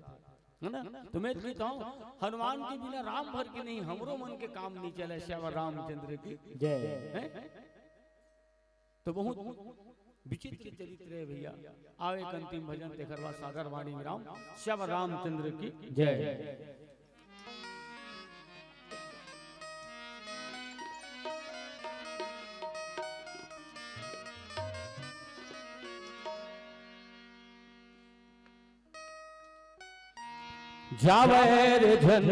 है ना। तुम्हें कहता हूं हनुमान के बिना राम भर के नहीं हमरो मन के काम नहीं चले श्याम रामचंद्र की जय। तो बहुत विचित्र चरित्र है भैया। आवे एक अंतिम भजन तेखर बाद सागर वाणी विराम श्याम रामचंद्र की जय। जावे रे जन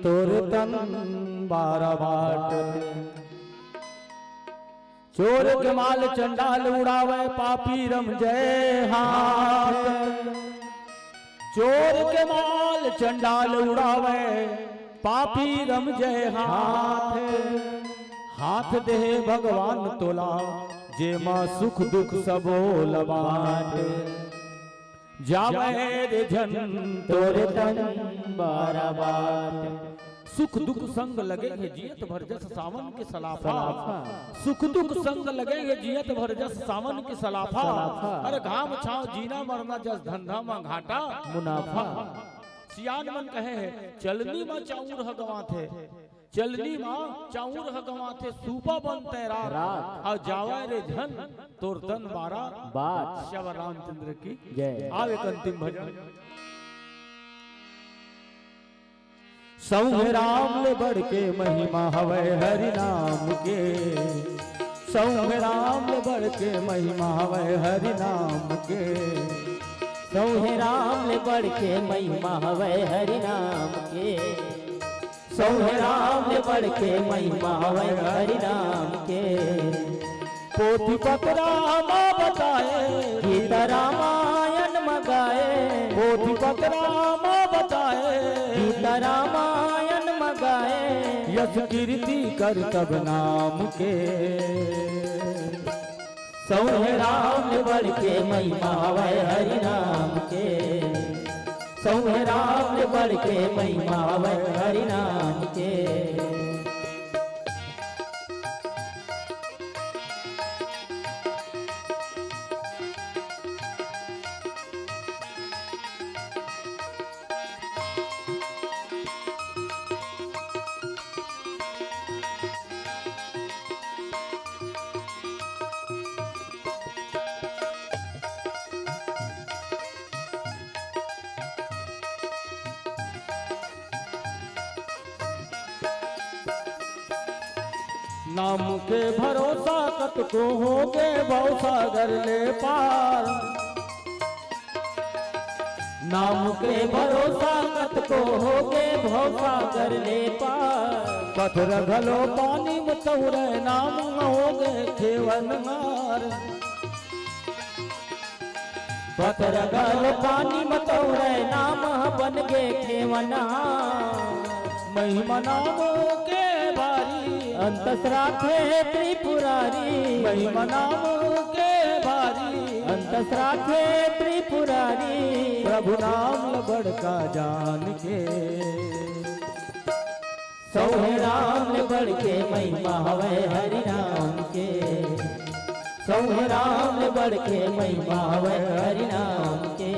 तोर तन बारा बाट चोर के माल चंडाल उड़ावे पापी रम जय हाथ। चोर के माल चंडाल उड़ावे पापी रम जय हाथ। हाथ दे भगवान तोला जे मां सुख दुख सबो लबाट। जावे रे जन तोरे तन बारा बाट सुख दुख संग लगे है जियत भर जस सावन के सलाफा। सुख दुख संग लगे है जियत भर जस सावन के सलाफा। अरे घाम छाव जीना मरना जस धंधा में घाटा मुनाफा। सियान मन कहे है चलनी मां चाऊर हगवा थे चलनी मां चाऊर हगवा थे सूपा बनते रात। और जावे रे धन तोर तन बारा बाट। श्याम रामचंद्र की जय। आवे अंतिम भजन सौम्य राम ले बढ़ के महिमा हवे हरि नाम के। सौम्य राम ले बढ़ के महिमा हवे हरि नाम के। सौहे राम ले बढ़ के महिमा हवे हरि नाम के। सौहे राम ले बढ़ के महिमा हवे हरि नाम के। पोथी पतराम बताए गीता रामायण मगाए। पोथी पतराम बताए गीता रामायण मगाए। यश कीर्ति कर तब नाम के। सौहे राम ले बढ़ के महिमा हवे हरि नाम के। सौहे राम ले बढ़ के महिमा हवे हरि नाम के। नाम के भरोसा कत को हो के भव सागर ले पार। नाम के भरोसा कत को हो के भव सागर ले पार। पत्थर घलो पानी में तौरे नाम हो गए खेवन मार। पत्थर घलो पानी में तौरे नाम बन गे खेवना। महिमा नाम के भारी अंतस राखे त्रिपुरारी। महिमा नाम के भारी अंतस राखे त्रिपुरारी। प्रभु नाम लबड़ का जान के। सौहे राम ले बढ़ के महिमा हवे हरि नाम के। सौहे राम ले बढ़ के महिमा हवे हरि नाम के।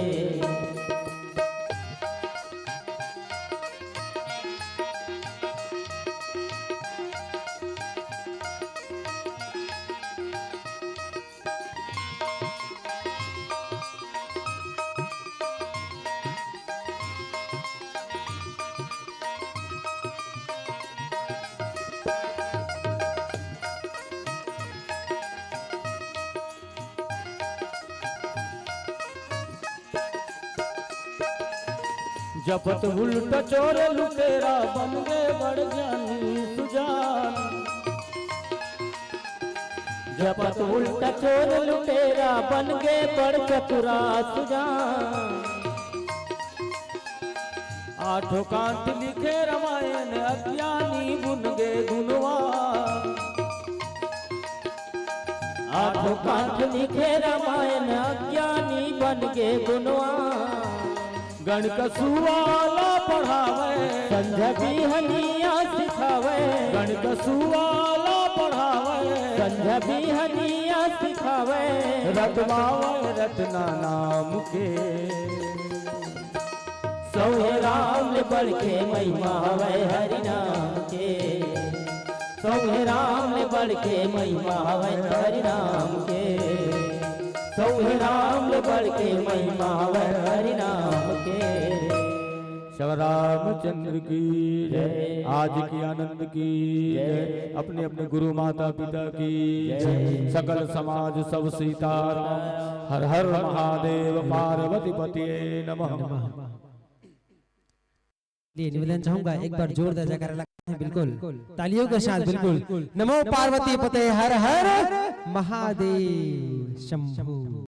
जपत उल्टा चोर लुटेरा बन गए बड़ ज्ञानी सुजान। जपत उल्टा चोर लुटेरा बन गे बड़ चतुरा सुजान। आठों कांत लिखे रामायण अज्ञानी बुन गे गुणवान। आठों कांत लिखे रामायण अज्ञानी बन गे गुणवान। गण कसुआला पढ़ावे संझ बिहनिया सिखावे गण कसुआला पढ़ावे संझ बिहनिया सिखावे रटवावे रटना नाम के सौहे राम ले बढ़ के महिमा हवे हरि नाम के सौहे राम ले बढ़ के महिमा हवे हरि नाम के सौहे राम ले बढ़ के महिमा हवे हरि नाम के श्री रामचंद्र की जय। आज की आनंद की जय। अपने अपने गुरु माता पिता की जय। सकल समाज सब सीताराम। हर हर महादेव पार्वती पते नमः। निवेदन चाहूंगा एक बार जोरदार जयकारा लगाएं बिल्कुल तालियों के साथ बिल्कुल। नमो पार्वती पते हर हर महादेव शंभू।